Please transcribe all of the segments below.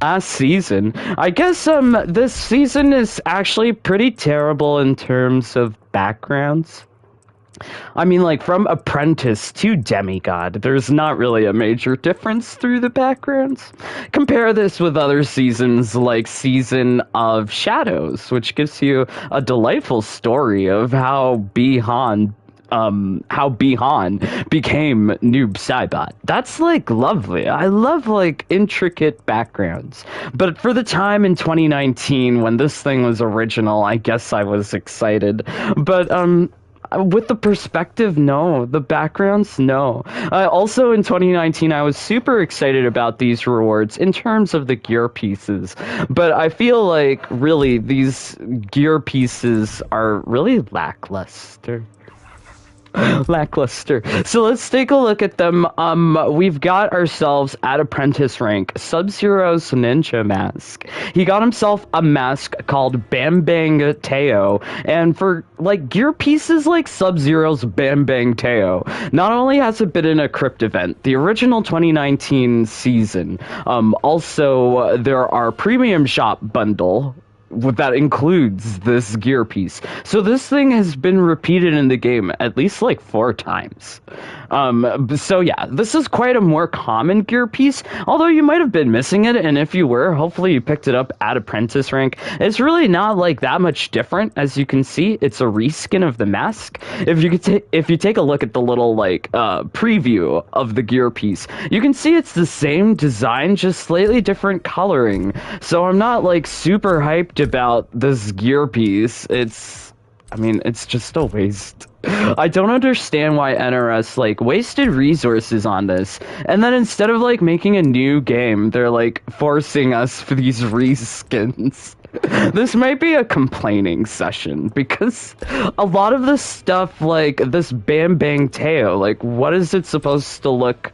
last season. I guess this season is actually pretty terrible in terms of backgrounds. I mean, like, from Apprentice to Demigod, there's not really a major difference through the backgrounds. Compare this with other seasons, like Season of Shadows, which gives you a delightful story of how Bihan became Noob Saibot. That's, like, lovely. I love, like, intricate backgrounds. But for the time in 2019, when this thing was original, I guess I was excited. But, with the perspective, no. The backgrounds, no. Also, in 2019, I was super excited about these rewards in terms of the gear pieces. But I feel like, really, these gear pieces are really lackluster. Lackluster. So let's take a look at them. We've got ourselves at apprentice rank Sub-Zero's ninja mask. He got himself a mask called Bam Bang Teo, and for like gear pieces like Sub-Zero's Bam Bang Teo, not only has it been in a crypt event, the original 2019 season, also there are premium shop bundle that includes this gear piece. So this thing has been repeated in the game at least like 4 times. So yeah, this is quite a more common gear piece, although you might have been missing it, and if you were, hopefully you picked it up at apprentice rank. It's really not like that much different. As you can see, it's a reskin of the mask. If you take a look at the little like preview of the gear piece, you can see it's the same design, just slightly different coloring. So I'm not like super hyped about this gear piece. I mean, it's just a waste. I don't understand why NRS, like, wasted resources on this, and then instead of, like, making a new game, they're, like, forcing us for these reskins. This might be a complaining session, because a lot of the stuff, like, this Bam Bang Teo, like, what is it supposed to look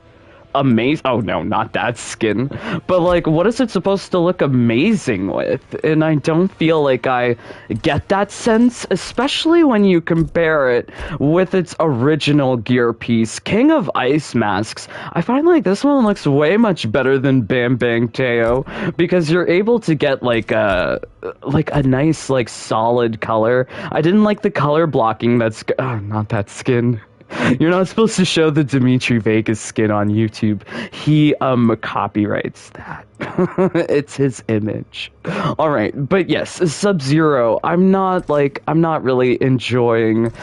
amazing? Oh no, not that skin. But like, what is it supposed to look amazing with? And I don't feel like I get that sense, especially when you compare it with its original gear piece, King of Ice Masks. I find like this one looks way much better than Bam Bang Teo, because you're able to get like a nice like solid color. I didn't like the color blocking that's not that skin. You're not supposed to show the Dimitri Vegas skin on YouTube. He copyrights that. It's his image. All right, but yes, Sub-Zero. I'm not really enjoying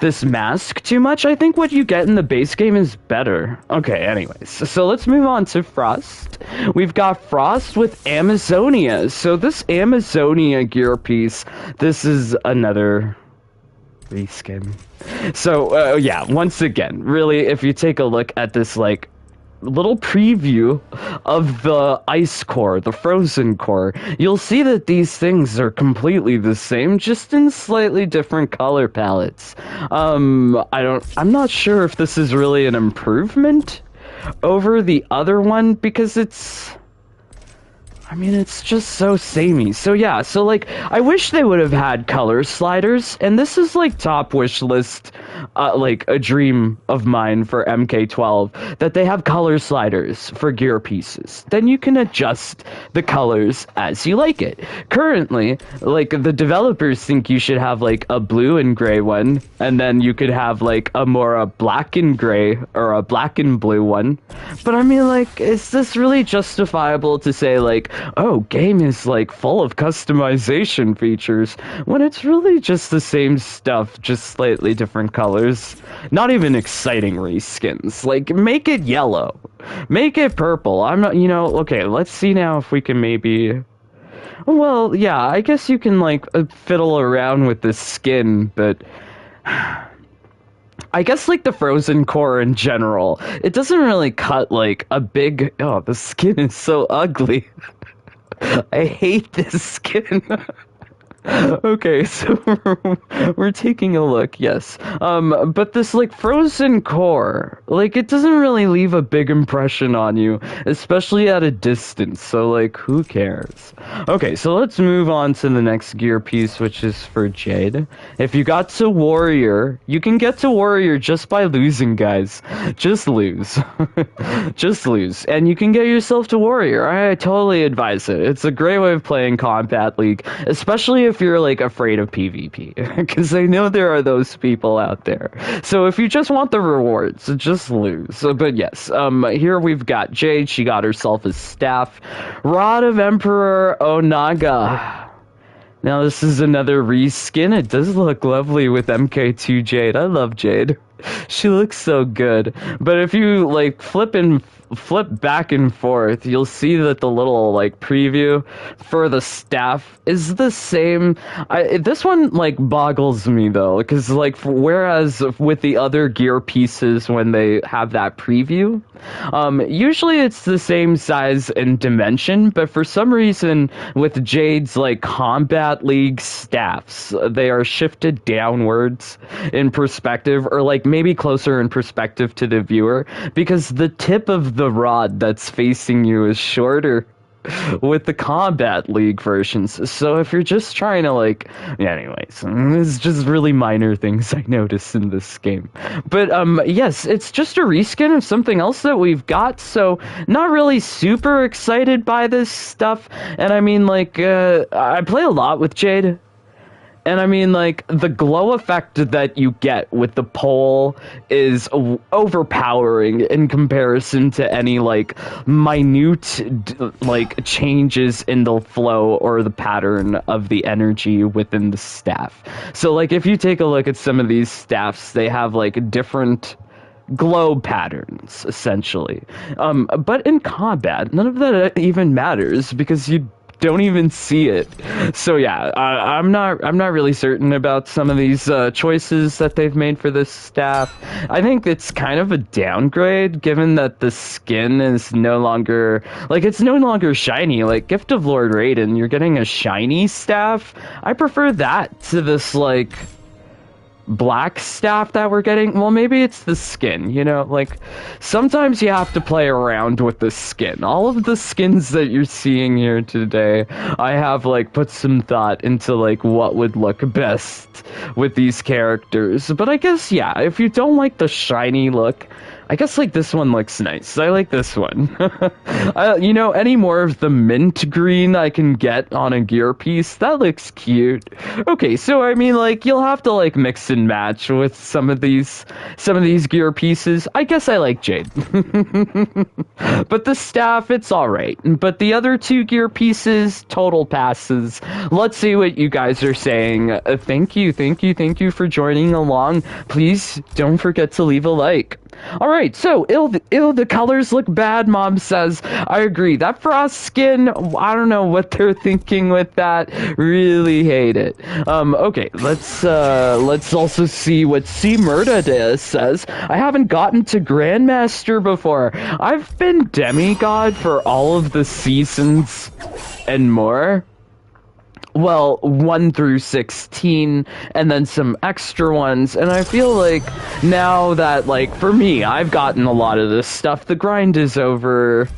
this mask too much. I think what you get in the base game is better. Okay, anyways, so let's move on to Frost. We've got Frost with Amazonia. So this Amazonia gear piece, this is another reskin. So yeah, once again, really, if you take a look at this like little preview of the ice core, the frozen core, you'll see that these things are completely the same, just in slightly different color palettes. I'm not sure if this is really an improvement over the other one, because I mean, it's just so samey. So yeah, so like, I wish they would have had color sliders, and this is like top wish list, like a dream of mine for MK12, that they have color sliders for gear pieces. Then you can adjust the colors as you like it. Currently, like, the developers think you should have like a blue and gray one, and then you could have like a black and gray or a black and blue one. But I mean, like, is this really justifiable to say like, oh, game is like full of customization features, when it's really just the same stuff, just slightly different colors? Not even exciting reskins. Like, make it yellow, make it purple. I'm not, okay, let's see now if we can maybe, well, yeah, I guess you can like fiddle around with the skin, but I guess like the frozen core in general, it doesn't really cut like a big, oh, the skin is so ugly. I hate this skin. Okay, so we're taking a look, yes. But this like frozen core, like it doesn't really leave a big impression on you, especially at a distance. So like, who cares? Okay, so let's move on to the next gear piece, which is for Jade. If you got to Warrior, you can get to Warrior just by losing, guys. Just lose. Just lose. And you can get yourself to Warrior. I totally advise it. It's a great way of playing Kombat League, especially if you're like afraid of PvP, because I know there are those people out there. So if you just want the rewards, just lose. But yes, here we've got Jade. She got herself a staff. Rod of Emperor Onaga. Now this is another reskin. It does look lovely with MK2 Jade. I love Jade. She looks so good. But if you like flip back and forth, you'll see that the little like preview for the staff is the same. This one like boggles me though, because like whereas with the other gear pieces when they have that preview, usually it's the same size and dimension, but for some reason with Jade's like Kombat League staffs, they are shifted downwards in perspective, or like maybe closer in perspective to the viewer, because the tip of the rod that's facing you is shorter with the Kombat League versions. So if you're just trying to like, yeah, anyways, it's just really minor things I noticed in this game. But yes, it's just a reskin of something else that we've got, so not really super excited by this stuff. And I mean, like, I play a lot with Jade. And I mean, like, the glow effect that you get with the pole is overpowering in comparison to any, like, minute, like, changes in the flow or the pattern of the energy within the staff. So, like, if you take a look at some of these staffs, they have, like, different glow patterns, essentially. But in combat, none of that even matters, because you don't even see it. So yeah, I'm not really certain about some of these choices that they've made for this staff. I think it's kind of a downgrade, given that the skin is no longer, like, it's no longer shiny. Like Gift of Lord Raiden, you're getting a shiny staff. I prefer that to this like black staff that we're getting. Well, maybe it's the skin, you know, like sometimes you have to play around with the skin. All of the skins that you're seeing here today, I have like put some thought into like what would look best with these characters. But I guess, yeah, if you don't like the shiny look, I guess like this one looks nice. I like this one. You know, any more of the mint green I can get on a gear piece, that looks cute. Okay, so I mean, like, you'll have to like mix and match with some of these gear pieces. I guess I like Jade. But the staff, it's alright. But the other two gear pieces, total passes. Let's see what you guys are saying. Thank you for joining along. Please don't forget to leave a like. Alright, so, the colors look bad, Mom says. I agree. That frost skin, I don't know what they're thinking with that. Really hate it. Okay, let's also see what C. Murda says. I haven't gotten to Grandmaster before. I've been Demigod for all of the seasons and more. Well, 1 through 16, and then some extra ones, and I feel like now that, like, for me, I've gotten a lot of this stuff, the grind is over.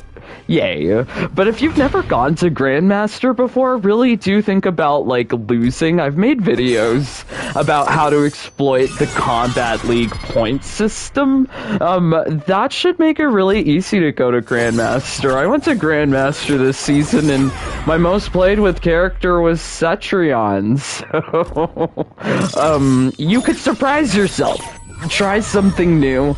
Yay. But if you've never gone to Grandmaster before, really do think about, like, losing. I've made videos about how to exploit the Kombat League point system. That should make it really easy to go to Grandmaster. I went to Grandmaster this season, and my most played with character was Cetrion, so, you could surprise yourself. Try something new.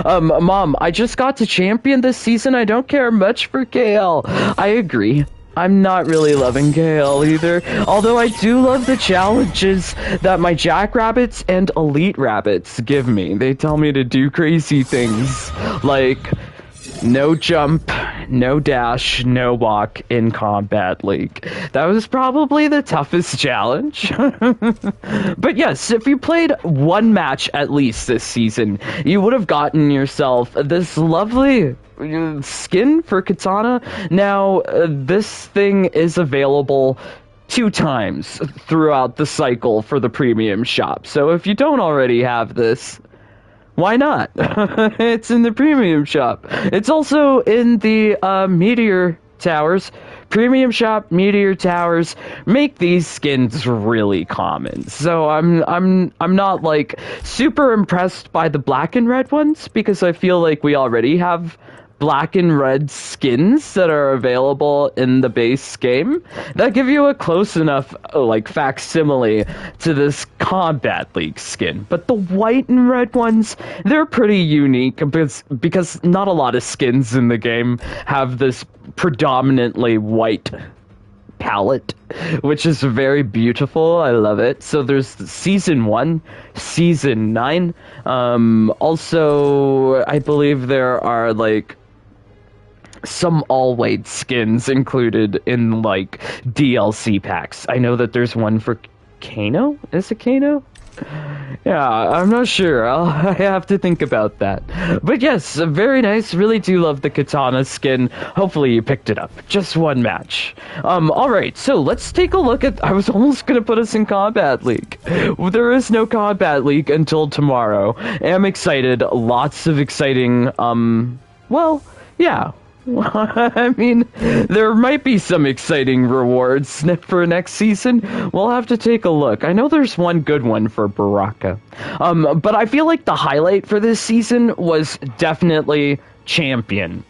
Mom, I just got to champion this season. I don't care much for KL. I agree. I'm not really loving KL either. Although I do love the challenges that my Jackrabbits and Elite Rabbits give me. They tell me to do crazy things. Like, no jump, no dash, no walk in Kombat League. That was probably the toughest challenge. But yes, if you played one match at least this season, you would have gotten yourself this lovely skin for Kitana. Now, this thing is available 2 times throughout the cycle for the premium shop. So if you don't already have this, why not? It's in the premium shop. It's also in the Meteor Towers. Premium shop, Meteor Towers make these skins really common. So I'm not like super impressed by the black and red ones because I feel like we already have black and red skins that are available in the base game that give you a close enough like facsimile to this Kombat League skin. But the white and red ones, they're pretty unique because not a lot of skins in the game have this predominantly white palette, which is very beautiful. I love it. So there's season 1, season 9. Also, I believe there are like some all-white skins included in like DLC packs. I know that there's one for Kano. Is it Kano? Yeah, I'm not sure. I have to think about that. But yes, very nice. Really do love the Kitana skin. Hopefully you picked it up. Just one match. Alright, so let's take a look at... I was almost gonna put us in Kombat League. There is no Kombat League until tomorrow. I'm excited. Lots of exciting, well, yeah. I mean, there might be some exciting rewards for next season. We'll have to take a look. I know there's one good one for Baraka. But I feel like the highlight for this season was definitely Champion.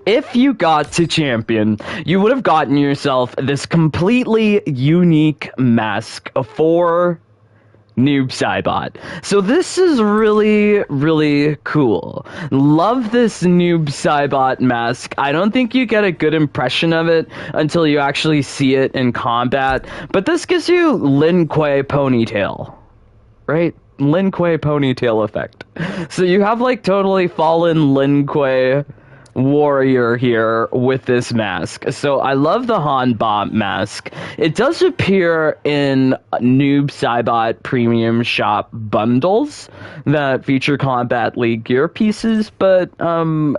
If you got to Champion, you would have gotten yourself this completely unique mask for Noob Saibot. So this is really, really cool. Love this Noob Saibot mask. I don't think you get a good impression of it until you actually see it in combat, but this gives you Lin Kuei ponytail, right? Lin Kuei ponytail effect. So you have like totally fallen Lin Kuei warrior here with this mask. So I love the Hanba mask. It does appear in Noob Saibot premium shop bundles that feature Kombat League gear pieces, but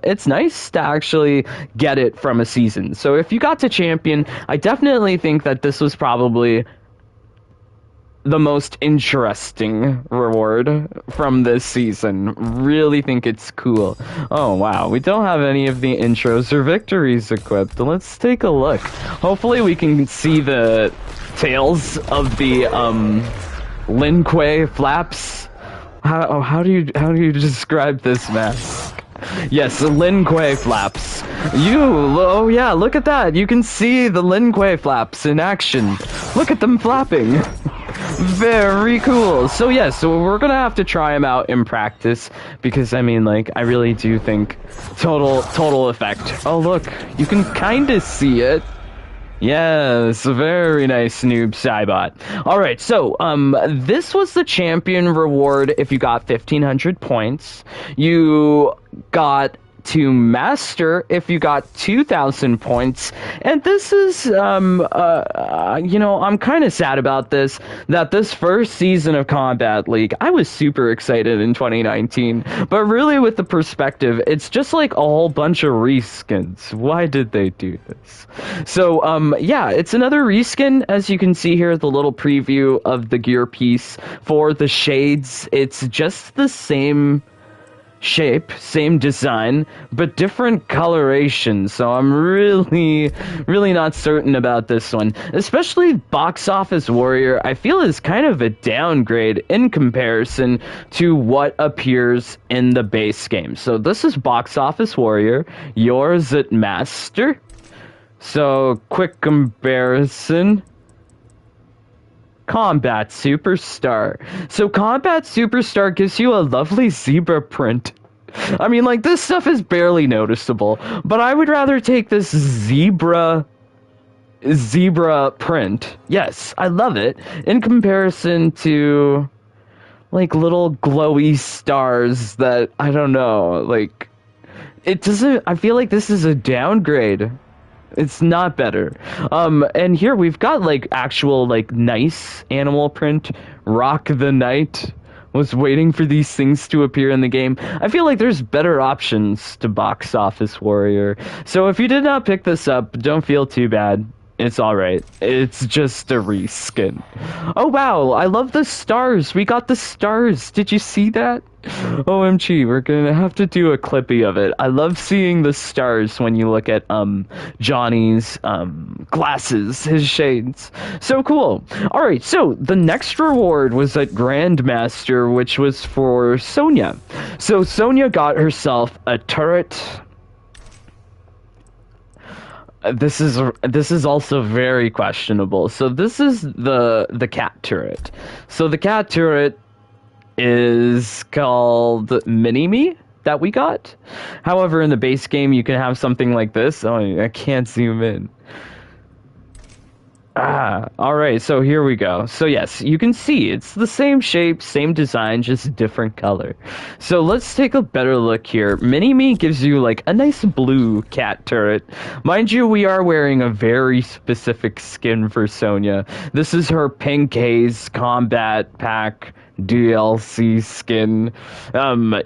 it's nice to actually get it from a season. So if you got to Champion, I definitely think that this was probably the most interesting reward from this season. Really think it's cool. Oh wow, we don't have any of the intros or victories equipped. Let's take a look. Hopefully we can see the tails of the Lin Kuei flaps. How do you describe this mask? Yes, the Lin Kuei flaps. Oh yeah, look at that. You can see the Lin Kuei flaps in action. Look at them flapping. Very cool. So yeah, so we're gonna have to try them out in practice because I mean, like, I really do think total effect. Oh look, you can kind of see it. Yes, very nice, Noob Saibot. Alright, so, this was the Champion reward if you got 1,500 points. You got to Master if you got 2,000 points. And this is, you know, I'm kind of sad about this, that this first season of Kombat League, I was super excited in 2019, but really with the perspective, it's just like a whole bunch of reskins. Why did they do this? So, yeah, it's another reskin. As you can see here, the little preview of the gear piece for the shades. It's just the same shape, same design, but different coloration. So I'm really not certain about this one. Especially Box Office Warrior, I feel is kind of a downgrade in comparison to what appears in the base game. So this is Box Office Warrior, yours at Master. So quick comparison. Kombat Superstar. So Kombat Superstar gives you a lovely zebra print. I mean, like, this stuff is barely noticeable, but I would rather take this zebra print. Yes, I love it, in comparison to, like, little glowy stars that, I don't know, like, it doesn't, I feel like this is a downgrade. It's not better. And here we've got, like, actual, like, nice animal print. Rock the Knight was waiting for these things to appear in the game. I feel like there's better options to Box Office Warrior. So if you did not pick this up, don't feel too bad. It's alright. It's just a reskin. Oh wow, I love the stars. We got the stars. Did you see that? OMG, we're gonna have to do a clippy of it. I love seeing the stars when you look at Johnny's glasses, his shades. So cool. Alright, so the next reward was at Grandmaster, which was for Sonya. So Sonya got herself a turret. This is also very questionable. So this is the cat turret. So the cat turret is called Mini-Me that we got. However, in the base game, you can have something like this. Oh, I can't zoom in. Alright, so here we go. So yes, you can see it's the same shape, same design, just different color. So let's take a better look here. Mini-Me gives you like a nice blue cat turret. Mind you, we are wearing a very specific skin for Sonya. This is her Pink Haze Combat Pack DLC skin.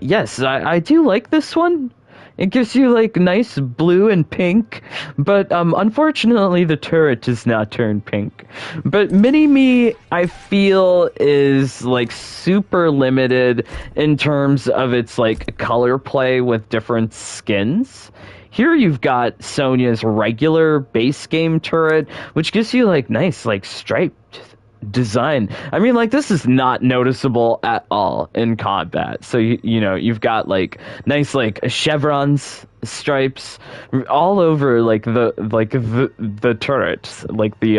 Yes, I do like this one. It gives you like nice blue and pink, but unfortunately the turret does not turn pink. But Mini-Me, I feel, is like super limited in terms of its like color play with different skins. Here you've got Sonya's regular base game turret, which gives you like nice like striped design. I mean, like, this is not noticeable at all in combat. So you know, you've got like nice like chevrons, stripes all over like the turret, like the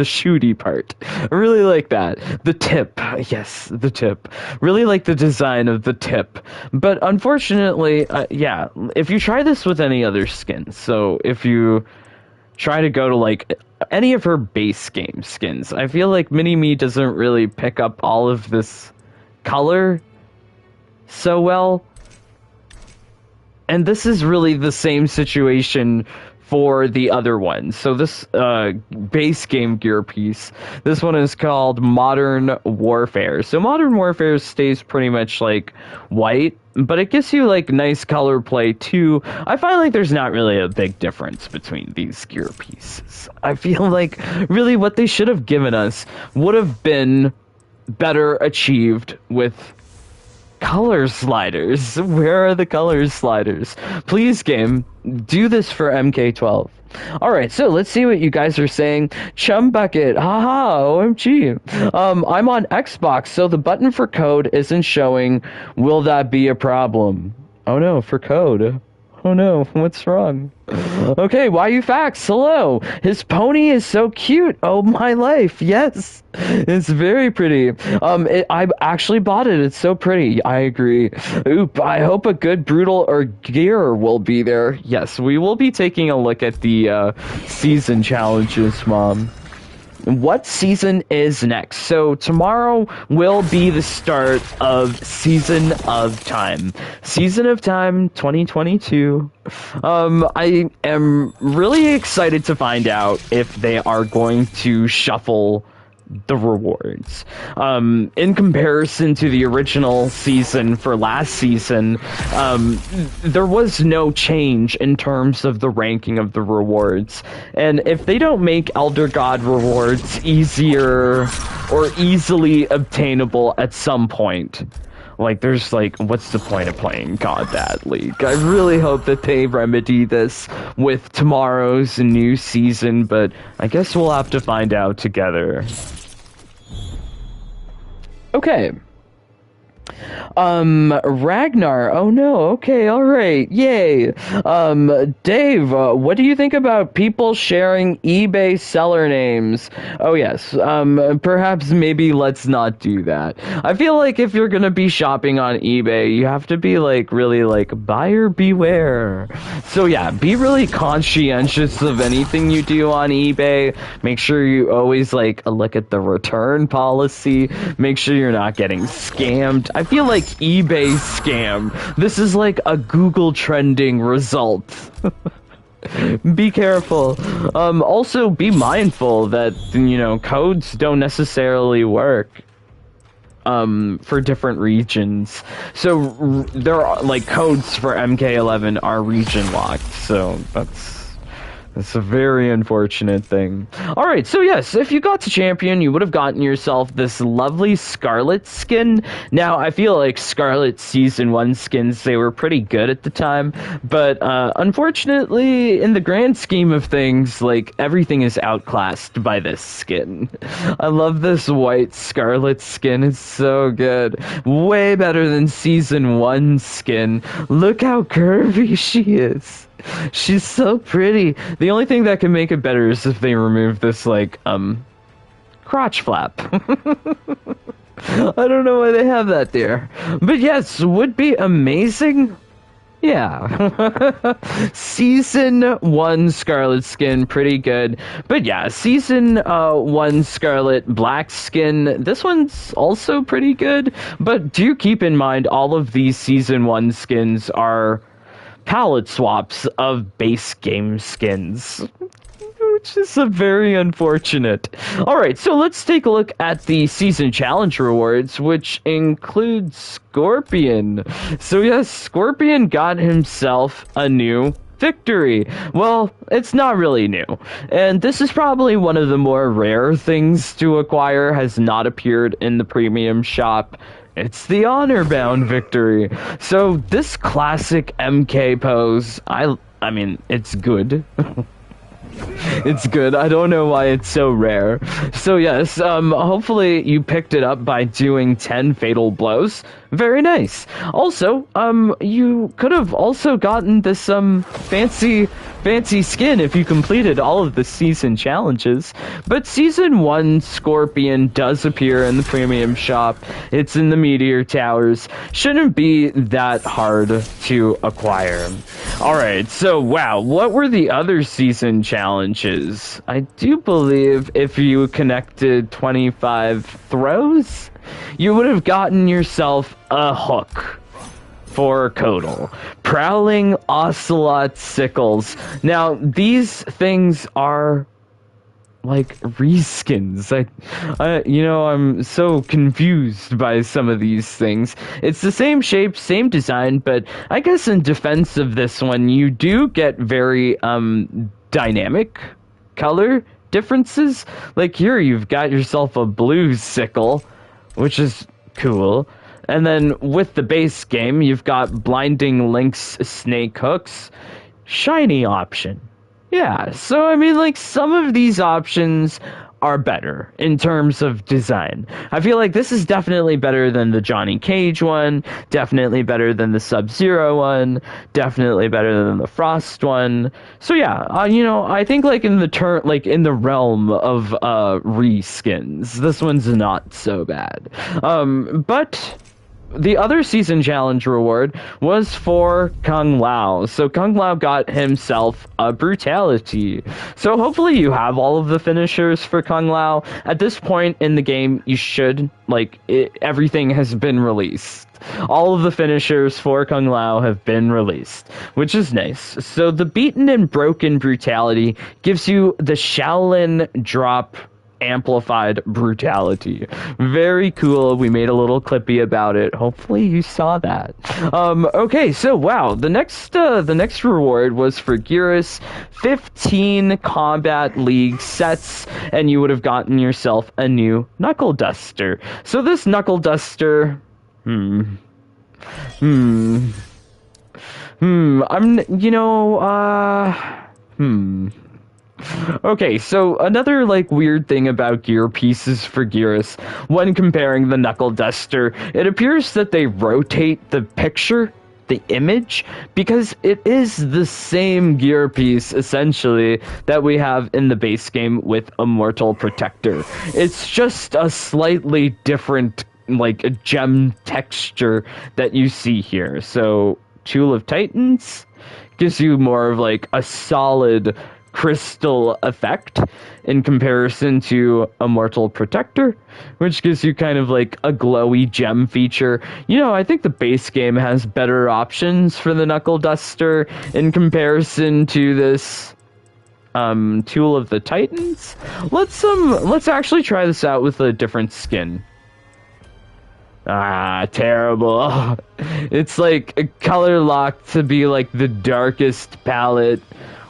shooty part. I really like that. The tip, yes, the tip. Really like the design of the tip. But unfortunately, yeah, if you try this with any other skins, so if you try to go to like any of her base game skins, I feel like Mini-Me doesn't really pick up all of this color so well. And this is really the same situation for the other one. So this base game gear piece, this one is called Modern Warfare. So Modern Warfare stays pretty much like white, but it gives you like nice color play too. I find like there's not really a big difference between these gear pieces. I feel like really what they should have given us would have been better achieved with color sliders. Where are the color sliders? Please, game, do this for MK12. Alright, so let's see what you guys are saying. Chum Bucket, haha, OMG. I'm on Xbox, so the button for code isn't showing. Will that be a problem? Oh no, for code. Oh no, what's wrong? Okay, why you facts? Hello. His pony is so cute. Oh my life. Yes. It's very pretty. I actually bought it. It's so pretty. I agree. Oop, I hope a good brutal or gear will be there. Yes, we will be taking a look at the season challenges, Mom. What season is next? So tomorrow will be the start of Season of Time. Season of Time 2022. I am really excited to find out if they are going to shuffle the rewards. In comparison to the original season for last season, there was no change in terms of the ranking of the rewards. And if they don't make Elder God rewards easier or easily obtainable at some point, like, there's like, what's the point of playing Kombat League? I really hope that they remedy this with tomorrow's new season, but I guess we'll have to find out together. Okay. Ragnar, oh no, okay, alright, yay. Dave, what do you think about people sharing eBay seller names? Oh yes, perhaps maybe let's not do that. I feel like if you're gonna be shopping on eBay, you have to be like, really like, buyer beware. So yeah, be really conscientious of anything you do on eBay. Make sure you always like look at the return policy. Make sure you're not getting scammed. I feel like eBay scam. This is like a Google trending result. Be careful. Also, be mindful that, you know, codes don't necessarily work. for different regions. So there are like codes for MK11 are region locked. So that's a very unfortunate thing. Alright, so yes, if you got to Champion, you would have gotten yourself this lovely Skarlet skin. Now, I feel like Skarlet Season 1 skins, they were pretty good at the time, but unfortunately, in the grand scheme of things, like, everything is outclassed by this skin. I love this white Skarlet skin, it's so good. Way better than Season 1 skin. Look how curvy she is. She's so pretty. The only thing that can make it better is if they remove this, like, crotch flap. I don't know why they have that there. But yes, would be amazing. Yeah. Season 1 Skarlet skin, pretty good. But yeah, Season 1 Skarlet Black skin, this one's also pretty good. But do keep in mind, all of these Season 1 skins are palette swaps of base game skins, which is very unfortunate. Alright, so let's take a look at the Season Challenge rewards, which include Scorpion. So yes, Scorpion got himself a new victory. Well, it's not really new, and this is probably one of the more rare things to acquire, has not appeared in the premium shop. It's the honor-bound victory. So this classic MK pose, I mean, it's good. It's good. I don't know why it's so rare. So yes, hopefully you picked it up by doing 10 fatal blows. Very nice. Also, you could have also gotten this fancy skin if you completed all of the season challenges. But Season 1 Scorpion does appear in the premium shop. It's in the Meteor Towers. Shouldn't be that hard to acquire. Alright, so wow, what were the other season challenges? I do believe if you connected 25 throws, you would have gotten yourself a hook for Kodal. Prowling Ocelot Sickles. Now, these things are like reskins. I'm so confused by some of these things. It's the same shape, same design, but I guess in defense of this one, you do get very dynamic color differences. Like here, you've got yourself a blue sickle, which is cool. And then with the base game, you've got Blinding Link's snake hooks. Shiny option. Yeah, so I mean, like, some of these options are better in terms of design. I feel like this is definitely better than the Johnny Cage one, definitely better than the Sub-Zero one, definitely better than the Frost one. So yeah, I think like in the realm of reskins, this one's not so bad. But the other season challenge reward was for Kung Lao. So Kung Lao got himself a brutality. So hopefully you have all of the finishers for Kung Lao. At this point in the game, you should, everything has been released. All of the finishers for Kung Lao have been released, which is nice. So the beaten and broken brutality gives you the Shaolin drop amplified brutality. Very cool. We made a little clippy about it. Hopefully you saw that. Okay, so wow, the next reward was for Geras, 15 Kombat League sets, and you would have gotten yourself a new Knuckle Duster. So this Knuckle Duster, Okay, so another weird thing about gear pieces for Geras, when comparing the Knuckle Duster, it appears that they rotate the picture, the image, because it is the same gear piece essentially that we have in the base game with Immortal Protector. It's just a slightly different a gem texture that you see here. So Tool of Titans gives you more of a solid crystal effect in comparison to Immortal Protector, which gives you kind of a glowy gem feature. I think the base game has better options for the Knuckle Duster in comparison to this Tool of the Titans. Let's actually try this out with a different skin. Ah, terrible. It's like a color locked to be like the darkest palette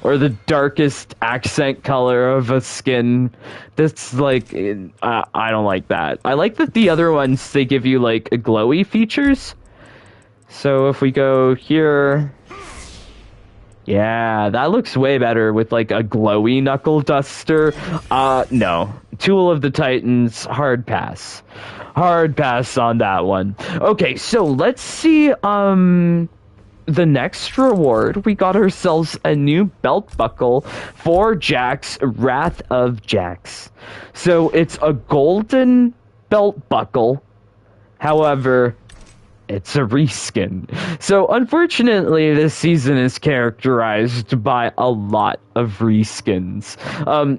or the darkest accent color of a skin. That's like, I don't like that. I like that the other ones, they give you like glowy features. So if we go here, yeah, that looks way better with like a glowy knuckle duster. No. Tool of the Titans, hard pass. Hard pass on that one. Okay, so let's see, the next reward. We got ourselves a new belt buckle for Jax, Wrath of Jax. So it's a golden belt buckle. However, it's a reskin. So unfortunately, this season is characterized by a lot of reskins.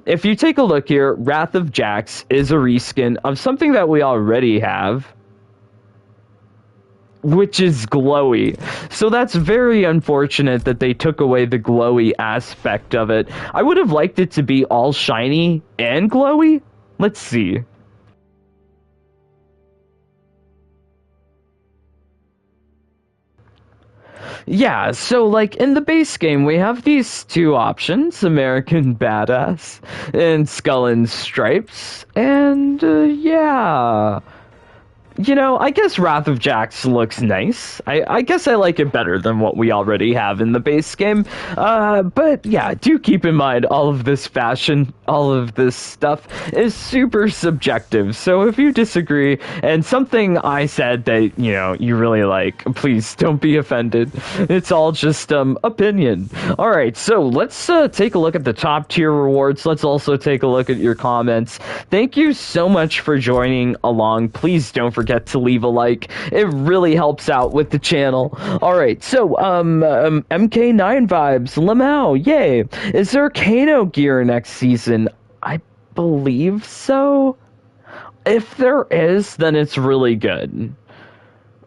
If you take a look here, Wrath of Jax is a reskin of something that we already have, which is glowy. So that's very unfortunate that they took away the glowy aspect of it. I would have liked it to be all shiny and glowy. Let's see. Yeah, so like in the base game, we have these two options, American Badass and Skull and Stripes, and yeah. You know, I guess Wrath of Jax looks nice. I guess I like it better than what we already have in the base game. But yeah, do keep in mind all of this fashion, all of this stuff is super subjective. So if you disagree and something I said that, you know, you really like, please don't be offended. It's all just opinion. All right, so let's take a look at the top tier rewards. Let's also take a look at your comments. Thank you so much for joining along. Please don't forget to leave a like. It really helps out with the channel. All right, so MK9 vibes, Lamau, yay. Is there Kano gear next season? I believe so. If there is, then it's really good.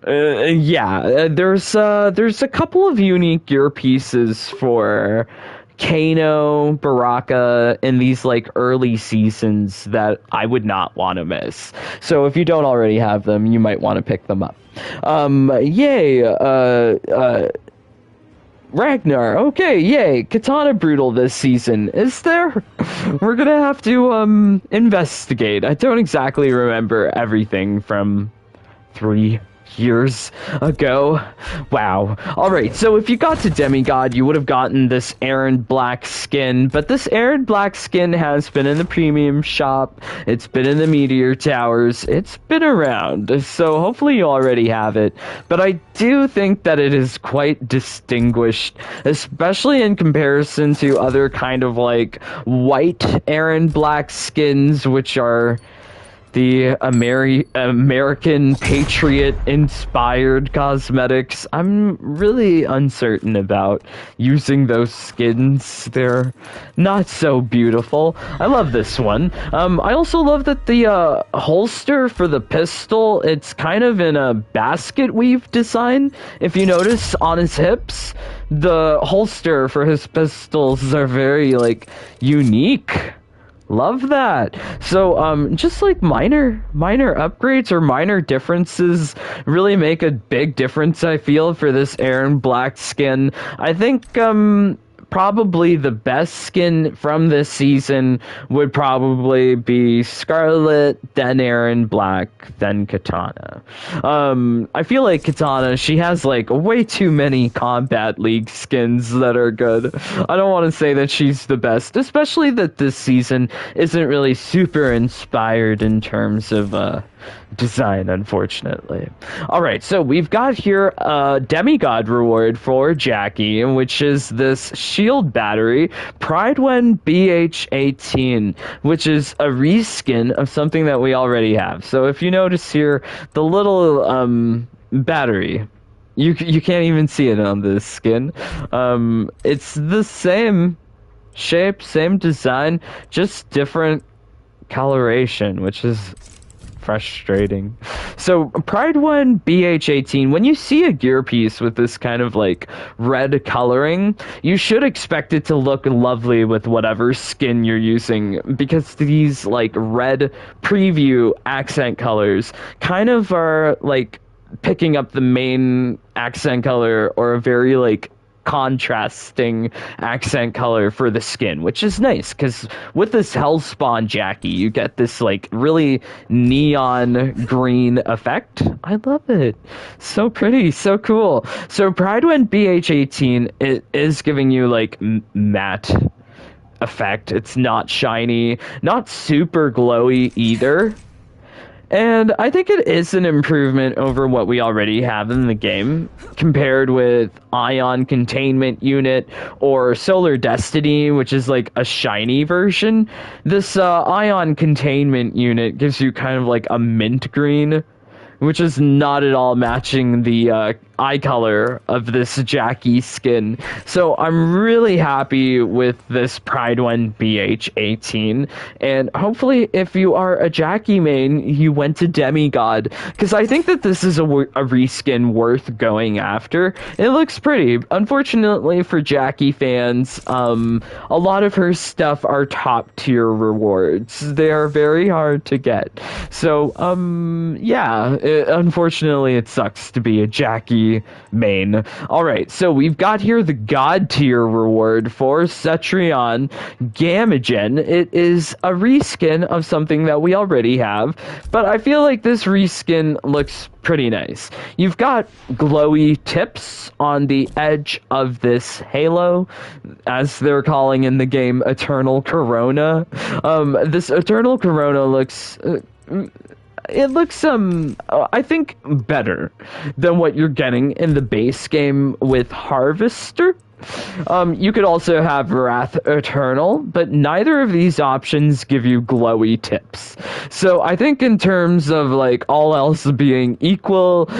Yeah, there's a couple of unique gear pieces for Kano, Baraka in these like early seasons that I would not want to miss. So if you don't already have them, you might want to pick them up. Yay, Ragnar, okay, yay, Kitana Brutal this season. Is there? We're gonna have to investigate. I don't exactly remember everything from 3 years ago. Wow. Alright, so if you got to Demigod, you would have gotten this Erron Black skin, but this Erron Black skin has been in the premium shop, it's been in the Meteor Towers, it's been around, so hopefully you already have it, but I do think that it is quite distinguished, especially in comparison to other kind of like white Erron Black skins, which are the American Patriot-inspired cosmetics. I'm really uncertain about using those skins. They're not so beautiful. I love this one. I also love that the holster for the pistol, it's kind of in a basket weave design. If you notice on his hips, the holster for his pistols are very, like, unique. Love that. So, just like minor upgrades or minor differences really make a big difference, I feel, for this Erron Black skin. I think, probably the best skin from this season would probably be Skarlet, then Erron Black, then Kitana. I feel like Kitana, she has like way too many Kombat League skins that are good. I don't want to say that she's the best, especially that this season isn't really super inspired in terms of design, unfortunately. Alright, so we've got here a demigod reward for Jacqui, which is this shield battery, Pridewin BH18, which is a reskin of something that we already have. So if you notice here, the little battery, you can't even see it on this skin. It's the same shape, same design, just different coloration, which is frustrating. So Pride 1 BH18, when you see a gear piece with this kind of like red coloring, you should expect it to look lovely with whatever skin you're using, because these like red preview accent colors kind of are like picking up the main accent color, or a very like contrasting accent color for the skin, which is nice, because with this Hellspawn Jacqui, you get this like really neon green effect. I love it. So pretty, so cool. So Pride 1 BH18, it is giving you like matte effect. It's not shiny, not super glowy either. And I think it is an improvement over what we already have in the game, compared with Ion Containment Unit or Solar Destiny, which is like a shiny version. This Ion Containment Unit gives you kind of like a mint green, which is not at all matching the eye color of this Jacqui skin. So I'm really happy with this Pride 1 BH18, and hopefully if you are a Jacqui main, you went to Demigod, because I think that this is a reskin worth going after. It looks pretty. Unfortunately for Jacqui fans, a lot of her stuff are top tier rewards. They are very hard to get. So, yeah, unfortunately it sucks to be a Jacqui main. Alright, so we've got here the God tier reward for Cetrion Gamagen. It is a reskin of something that we already have, but I feel like this reskin looks pretty nice. You've got glowy tips on the edge of this halo, as they're calling in the game Eternal Corona. This Eternal Corona looks... it looks, I think, better than what you're getting in the base game with Harvester. You could also have Wrath Eternal, but neither of these options give you glowy tips. So I think in terms of, like, all else being equal,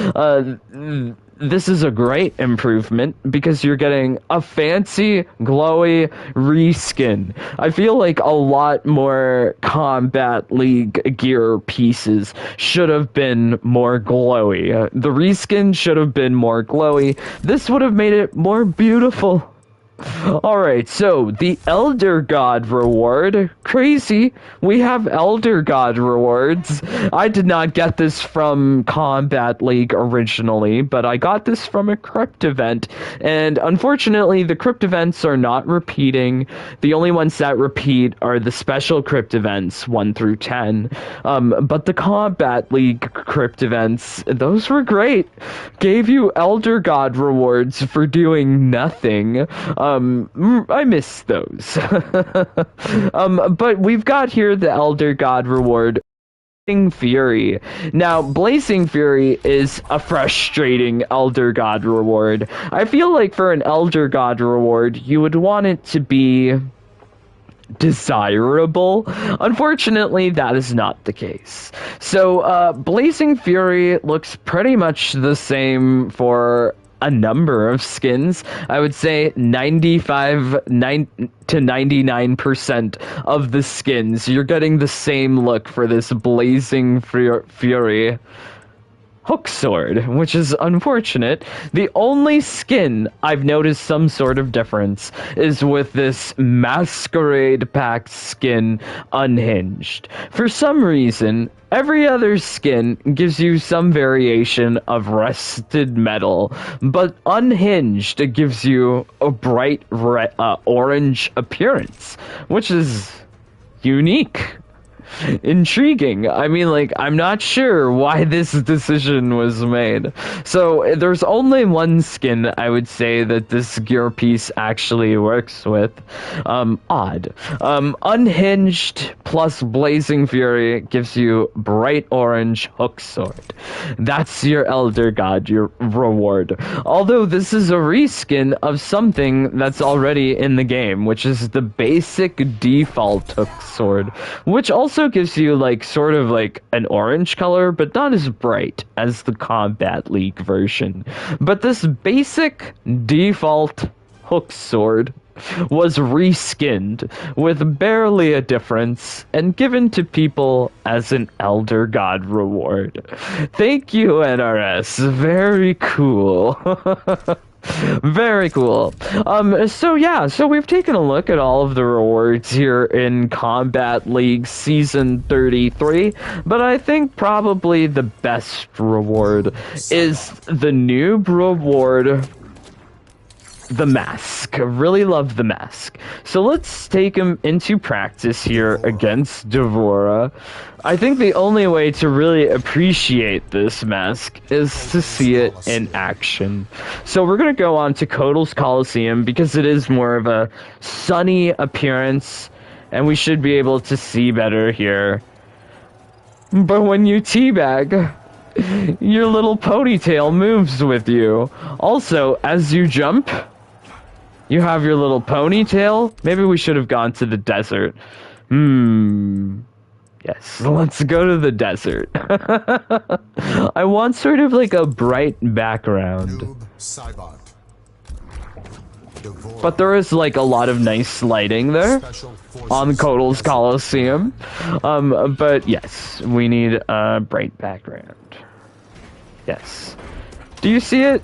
this is a great improvement, because you're getting a fancy, glowy reskin. I feel like a lot more Kombat League gear pieces should have been more glowy. The reskin should have been more glowy. This would have made it more beautiful. Alright, so the Elder God reward. Crazy. We have Elder God rewards. I did not get this from Kombat League originally, but I got this from a crypt event, and unfortunately the crypt events are not repeating. The only ones that repeat are the special crypt events 1 through 10. But the Kombat League crypt events, those were great. Gave you Elder God rewards for doing nothing. I miss those. But we've got here the Elder God reward, Blazing Fury. Now, Blazing Fury is a frustrating Elder God reward. I feel like for an Elder God reward, you would want it to be desirable. Unfortunately, that is not the case. So, Blazing Fury looks pretty much the same for a number of skins. I would say 95 to 99% of the skins, you're getting the same look for this Blazing Fury hook sword, which is unfortunate. The only skin I've noticed some sort of difference is with this Masquerade Pact skin, Unhinged. For some reason, every other skin gives you some variation of rusted metal, but Unhinged gives you a bright orange appearance, which is unique. Intriguing. I mean, like, I'm not sure why this decision was made. So there's only one skin I would say that this gear piece actually works with. Odd. Unhinged plus Blazing Fury gives you bright orange hook sword. That's your Elder God, your reward. Although this is a reskin of something that's already in the game, which is the basic default hook sword, which also gives you like sort of like an orange color, but not as bright as the Kombat League version. But this basic default hook sword was reskinned with barely a difference and given to people as an Elder God reward. Thank you, NRS. Very cool. Very cool. So we've taken a look at all of the rewards here in Kombat League Season 33, but I think probably the best reward is the noob reward, the mask. I really love the mask. So let's take him into practice here against Devora. I think the only way to really appreciate this mask is to see it in action. So we're going to go on to Kotal's Coliseum because it is more of a sunny appearance and we should be able to see better here. But when you teabag, your little ponytail moves with you. Also, as you jump, you have your little ponytail. Maybe we should have gone to the desert. Yes, let's go to the desert. I want sort of like a bright background. Noob Saibot. But there is like a lot of nice lighting there on Kotal's Coliseum. But yes, we need a bright background. Yes. Do you see it?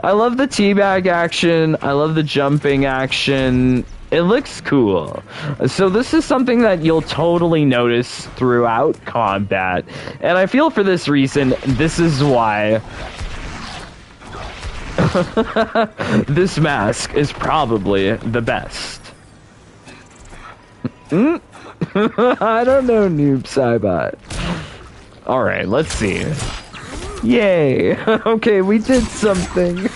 I love the teabag action. I love the jumping action. It looks cool. So this is something that you'll totally notice throughout combat. And I feel for this reason, this is why this mask is probably the best. I don't know, Noob Saibot. Alright, let's see. Yay! Okay, we did something.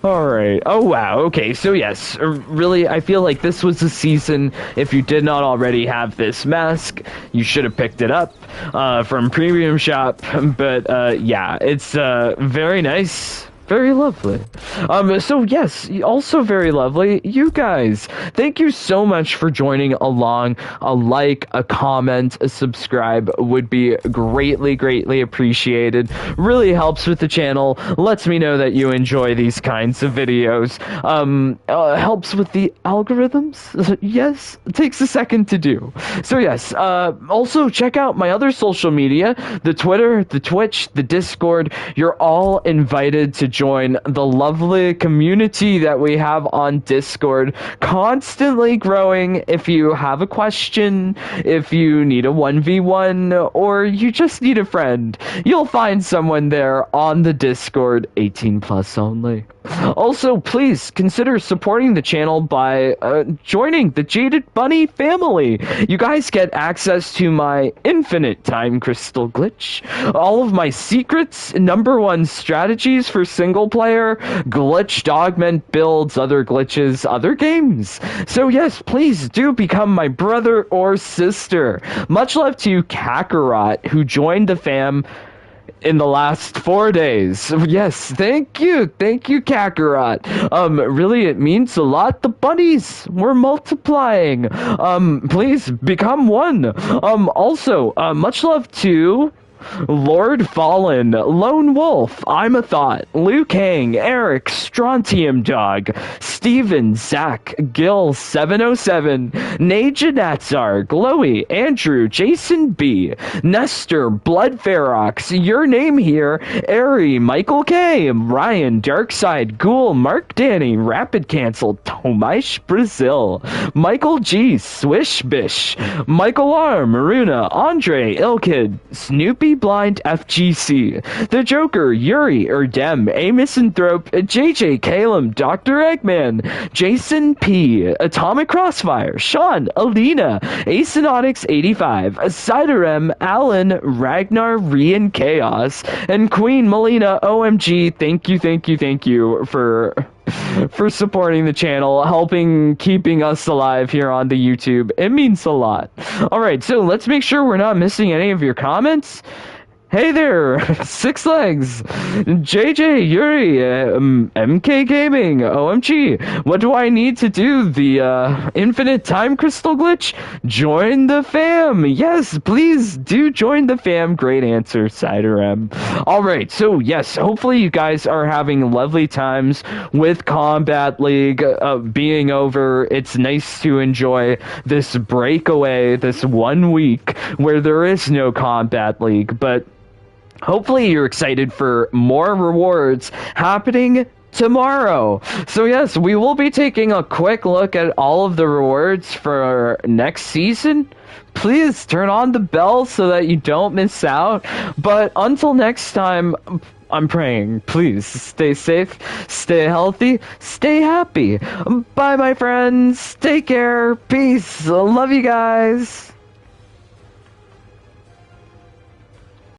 Alright. Oh, wow. Okay, so yes, really, I feel like this was the season. If you did not already have this mask, you should have picked it up from Premium Shop. But, yeah, it's very nice. Very lovely. So yes, also very lovely. You guys, thank you so much for joining along. A like, a comment, a subscribe would be greatly, greatly appreciated. Really helps with the channel. Lets me know that you enjoy these kinds of videos. Helps with the algorithms. Yes, it takes a second to do. So yes, also check out my other social media, the Twitter, the Twitch, the Discord. You're all invited to join the lovely community that we have on Discord, constantly growing. If you have a question, if you need a 1v1, or you just need a friend, you'll find someone there on the Discord, 18 plus only. Also, please consider supporting the channel by joining the Jaded Bunny family. You guys get access to my infinite time crystal glitch, all of my secrets, #1 strategies for single player, glitched augment builds, other glitches, other games. So yes, please do become my brother or sister. Much love to Kakarot, who joined the fam in the last 4 days. Yes, thank you, Kakarot. Really, it means a lot. The bunnies, we're multiplying. Please become one. Also, much love to Lord Fallen, Lone Wolf, I'm a Thought, Liu Kang, Eric, Strontium Dog, Steven, Zach, Gil 707, Najanatzar, Glowy, Andrew, Jason B, Nestor, Blood Ferox, Your Name Here, Airy, Michael K, Ryan, Darkside, Ghoul, Mark Danny, Rapid Cancel, Tomash Brazil, Michael G, Swish Bish, Michael R, Maruna, Andre, Ilkid, Snoopy Blind FGC, The Joker, Yuri, Erdem, A Misanthrope, JJ Calum, Dr. Eggman, Jason P, Atomic Crossfire, Sean, Alina, Acenonics 85, Siderem, Alan, Ragnar, Rian Chaos, and Queen Melina OMG. Thank you for supporting the channel, keeping us alive here on the YouTube. It means a lot. Alright, so let's make sure we're not missing any of your comments. Hey there, Six Legs, JJ, Yuri, MK Gaming, OMG. What do I need to do? The infinite time crystal glitch? Join the fam. Yes, please do join the fam. Great answer, Cider M. All right, so yes, hopefully you guys are having lovely times with Kombat League being over. It's nice to enjoy this breakaway, this 1 week where there is no Kombat League, but hopefully you're excited for more rewards happening tomorrow. So yes, we will be taking a quick look at all of the rewards for next season. Please turn on the bell so that you don't miss out. But until next time, I'm praying, please stay safe, stay healthy, stay happy. Bye, my friends. Take care. Peace. Love you guys.